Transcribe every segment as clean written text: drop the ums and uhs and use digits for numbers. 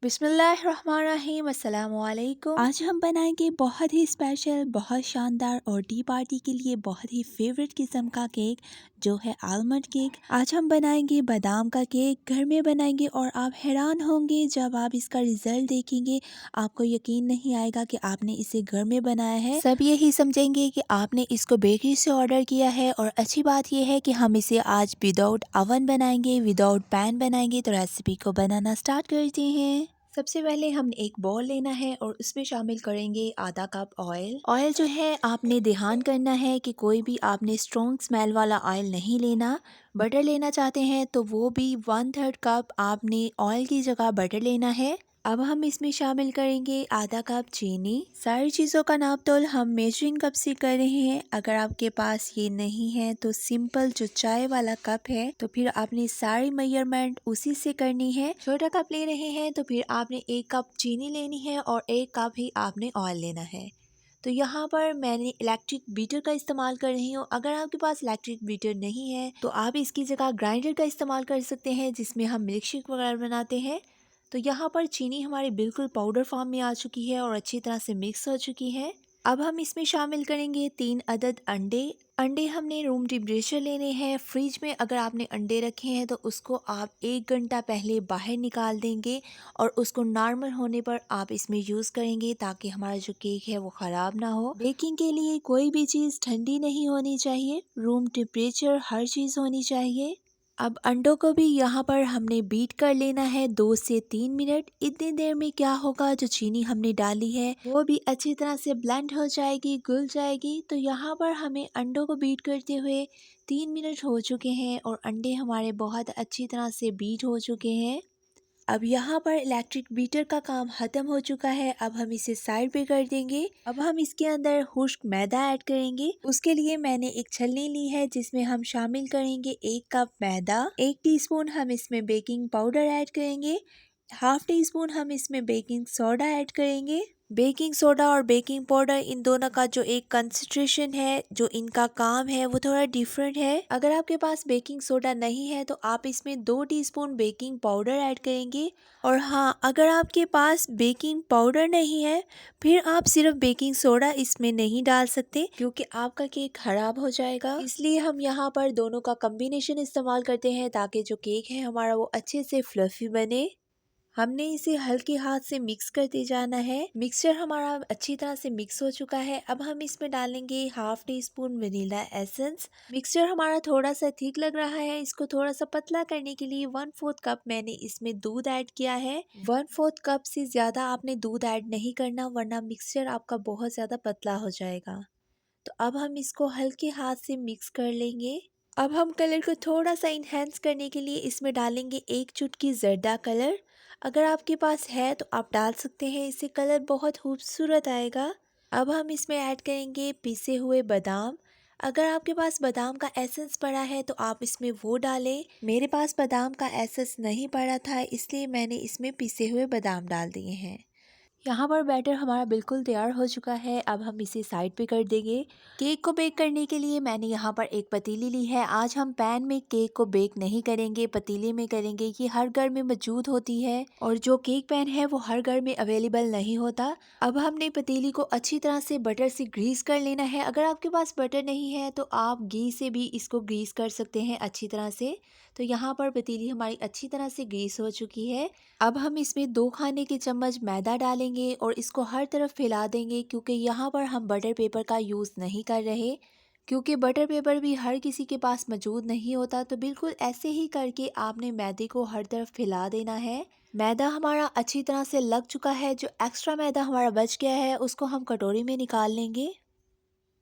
बिस्मिल्लाहिर्रहमानिर्रहीम, अस्सलाम वालेकुम। आज हम बनाएंगे बहुत ही स्पेशल, बहुत शानदार और टी पार्टी के लिए बहुत ही फेवरेट किस्म का केक जो है आलमंड केक। आज हम बनाएंगे बादाम का केक, घर में बनाएंगे और आप हैरान होंगे जब आप इसका रिजल्ट देखेंगे। आपको यकीन नहीं आएगा कि आपने इसे घर में बनाया है। सब यही समझेंगे कि आपने इसको बेकरी से ऑर्डर किया है। और अच्छी बात यह है कि हम इसे आज विदाउट ओवन बनाएंगे, विदाउट पैन बनाएंगे। तो रेसिपी को बनाना स्टार्ट करते हैं। सबसे पहले हमने एक बॉल लेना है और उसमें शामिल करेंगे आधा कप ऑयल। ऑयल जो है आपने ध्यान करना है कि कोई भी आपने स्ट्रॉन्ग स्मेल वाला ऑयल नहीं लेना। बटर लेना चाहते हैं तो वो भी 1/3 कप आपने ऑयल की जगह बटर लेना है। अब हम इसमें शामिल करेंगे आधा कप चीनी। सारी चीज़ों का नापतोल हम मेजरिंग कप से कर रहे हैं। अगर आपके पास ये नहीं है तो सिंपल जो चाय वाला कप है तो फिर आपने सारी मेजरमेंट उसी से करनी है। छोटा कप ले रहे हैं तो फिर आपने 1 कप चीनी लेनी है और 1 कप ही आपने ऑयल लेना है। तो यहाँ पर मैंने इलेक्ट्रिक बीटर का इस्तेमाल कर रही हूँ। अगर आपके पास इलेक्ट्रिक बीटर नहीं है तो आप इसकी जगह ग्राइंडर का इस्तेमाल कर सकते हैं जिसमें हम मिल्क शेक वगैरह बनाते हैं। तो यहाँ पर चीनी हमारी बिल्कुल पाउडर फॉर्म में आ चुकी है और अच्छी तरह से मिक्स हो चुकी है। अब हम इसमें शामिल करेंगे 3 अदद अंडे। अंडे हमने रूम टेम्परेचर लेने हैं। फ्रिज में अगर आपने अंडे रखे हैं तो उसको आप 1 घंटा पहले बाहर निकाल देंगे और उसको नॉर्मल होने पर आप इसमें यूज़ करेंगे ताकि हमारा जो केक है वो ख़राब ना हो। बेकिंग के लिए कोई भी चीज़ ठंडी नहीं होनी चाहिए, रूम टेम्परेचर हर चीज़ होनी चाहिए। अब अंडों को भी यहाँ पर हमने बीट कर लेना है 2 से 3 मिनट। इतनी देर में क्या होगा, जो चीनी हमने डाली है वो भी अच्छी तरह से ब्लेंड हो जाएगी, घुल जाएगी। तो यहाँ पर हमें अंडों को बीट करते हुए 3 मिनट हो चुके हैं और अंडे हमारे बहुत अच्छी तरह से बीट हो चुके हैं। अब यहाँ पर इलेक्ट्रिक बीटर का काम ख़त्म हो चुका है। अब हम इसे साइड पे कर देंगे। अब हम इसके अंदर खुश्क मैदा ऐड करेंगे। उसके लिए मैंने एक छलनी ली है जिसमें हम शामिल करेंगे 1 कप मैदा। 1 टीस्पून हम इसमें बेकिंग पाउडर ऐड करेंगे। हाफ टी स्पून हम इसमें बेकिंग सोडा ऐड करेंगे। बेकिंग सोडा और बेकिंग पाउडर, इन दोनों का जो एक कंसंट्रेशन है, जो इनका काम है वो थोड़ा डिफरेंट है। अगर आपके पास बेकिंग सोडा नहीं है तो आप इसमें 2 टीस्पून बेकिंग पाउडर ऐड करेंगे। और हाँ, अगर आपके पास बेकिंग पाउडर नहीं है फिर आप सिर्फ बेकिंग सोडा इसमें नहीं डाल सकते क्योंकि आपका केक खराब हो जाएगा। इसलिए हम यहाँ पर दोनों का कॉम्बिनेशन इस्तेमाल करते हैं ताकि जो केक है हमारा वो अच्छे से फ्लफी बने। हमने इसे हल्के हाथ से मिक्स करते जाना है। मिक्सचर हमारा अच्छी तरह से मिक्स हो चुका है। अब हम इसमें डालेंगे half tea spoon vanilla essence. Mixture हमारा थोड़ा सा थिक लग रहा है, इसको थोड़ा सा पतला करने के लिए 1/4 कप मैंने इसमें दूध ऐड किया है। 1/4 कप से ज़्यादा आपने दूध ऐड नहीं करना वरना मिक्सचर आपका बहुत ज़्यादा पतला हो जाएगा। तो अब हम इसको हल्के हाथ से मिक्स कर लेंगे। अब हम कलर को थोड़ा सा इन्हेंस करने के लिए इसमें डालेंगे 1 चुटकी जर्दा कलर। अगर आपके पास है तो आप डाल सकते हैं, इससे कलर बहुत खूबसूरत आएगा। अब हम इसमें ऐड करेंगे पिसे हुए बादाम। अगर आपके पास बादाम का एसेंस पड़ा है तो आप इसमें वो डालें। मेरे पास बादाम का एसेंस नहीं पड़ा था इसलिए मैंने इसमें पिसे हुए बादाम डाल दिए हैं। यहाँ पर बैटर हमारा बिल्कुल तैयार हो चुका है। अब हम इसे साइड पे कर देंगे। केक को बेक करने के लिए मैंने यहाँ पर एक पतीली ली है। आज हम पैन में केक को बेक नहीं करेंगे, पतीले में करेंगे। ये हर घर में मौजूद होती है और जो केक पैन है वो हर घर में अवेलेबल नहीं होता। अब हमने पतीली को अच्छी तरह से बटर से ग्रीस कर लेना है। अगर आपके पास बटर नहीं है तो आप घी से भी इसको ग्रीस कर सकते हैं अच्छी तरह से। तो यहाँ पर पतीली हमारी अच्छी तरह से ग्रीस हो चुकी है। अब हम इसमें 2 खाने के चम्मच मैदा डालेंगे और इसको हर तरफ फैला देंगे क्योंकि यहाँ पर हम बटर पेपर का यूज़ नहीं कर रहे, क्योंकि बटर पेपर भी हर किसी के पास मौजूद नहीं होता। तो बिल्कुल ऐसे ही करके आपने मैदे को हर तरफ फैला देना है। मैदा हमारा अच्छी तरह से लग चुका है। जो एक्स्ट्रा मैदा हमारा बच गया है उसको हम कटोरी में निकाल लेंगे।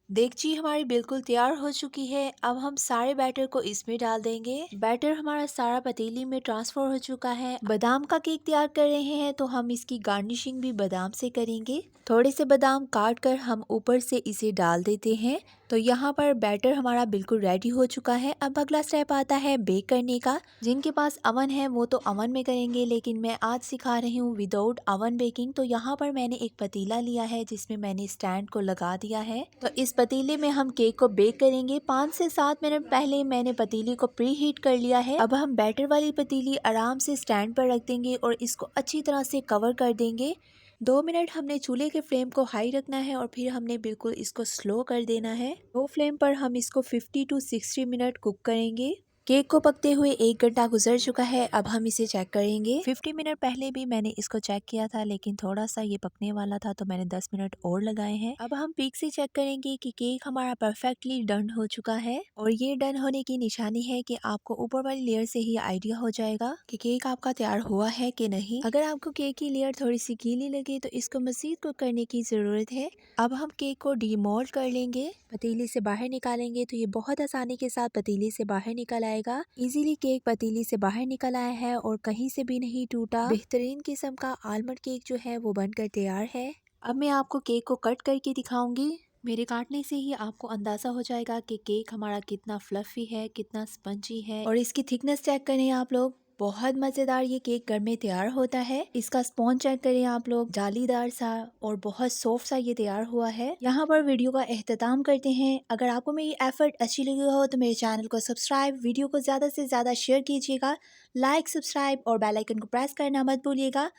देगची हमारी बिल्कुल तैयार हो चुकी है। अब हम सारे बैटर को इसमें डाल देंगे। बैटर हमारा सारा पतीली में ट्रांसफर हो चुका है। बादाम का केक तैयार कर रहे हैं तो हम इसकी गार्निशिंग भी बादाम से करेंगे। थोड़े से बादाम काट कर हम ऊपर से इसे डाल देते हैं। तो यहाँ पर बैटर हमारा बिल्कुल रेडी हो चुका है। अब अगला स्टेप आता है बेक करने का। जिनके पास अवन है वो तो अवन में करेंगे, लेकिन मैं आज सिखा रही हूँ विदाउट अवन बेकिंग। तो यहाँ पर मैंने एक पतीला लिया है जिसमें मैंने स्टैंड को लगा दिया है। तो इस पतीले में हम केक को बेक करेंगे। 5 से 7 मिनट पहले मैंने पतीले को प्री हीट कर लिया है। अब हम बैटर वाली पतीली आराम से स्टैंड पर रख देंगे और इसको अच्छी तरह से कवर कर देंगे। 2 मिनट हमने चूल्हे के फ्लेम को हाई रखना है और फिर हमने बिल्कुल इसको स्लो कर देना है। लो फ्लेम पर हम इसको 50 to 60 मिनट कुक करेंगे। केक को पकते हुए 1 घंटा गुजर चुका है। अब हम इसे चेक करेंगे। 50 मिनट पहले भी मैंने इसको चेक किया था, लेकिन थोड़ा सा ये पकने वाला था तो मैंने 10 मिनट और लगाए हैं। अब हम पीक से चेक करेंगे कि केक हमारा परफेक्टली डन हो चुका है और ये डन होने की निशानी है कि आपको ऊपर वाली लेयर से ही आइडिया हो जाएगा कि केक आपका तैयार हुआ है कि नहीं। अगर आपको केक की लेयर थोड़ी सी गीली लगे तो इसको मजीद कुक करने की जरूरत है। अब हम केक को डीमोल्ड कर लेंगे, पतीली से बाहर निकालेंगे तो ये बहुत आसानी के साथ पतीली से बाहर निकल आएगा। इजीली केक पतीली से बाहर निकल आया है और कहीं से भी नहीं टूटा। बेहतरीन किस्म का आलमंड केक जो है वो बनकर तैयार है। अब मैं आपको केक को कट करके दिखाऊंगी। मेरे काटने से ही आपको अंदाजा हो जाएगा कि केक हमारा कितना फ्लफी है, कितना स्पंजी है। और इसकी थिकनेस चेक करें आप लोग, बहुत मज़ेदार ये केक घर में तैयार होता है। इसका स्पॉन्ज चेक करें आप लोग, जालीदार सा और बहुत सॉफ्ट सा ये तैयार हुआ है। यहाँ पर वीडियो का एहतमाम करते हैं। अगर आपको मेरी एफर्ट अच्छी लगी हो तो मेरे चैनल को सब्सक्राइब, वीडियो को ज़्यादा से ज़्यादा शेयर कीजिएगा, लाइक, सब्सक्राइब और बेल आइकन को प्रेस करना मत भूलिएगा।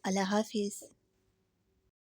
अल्लाह हाफिज़।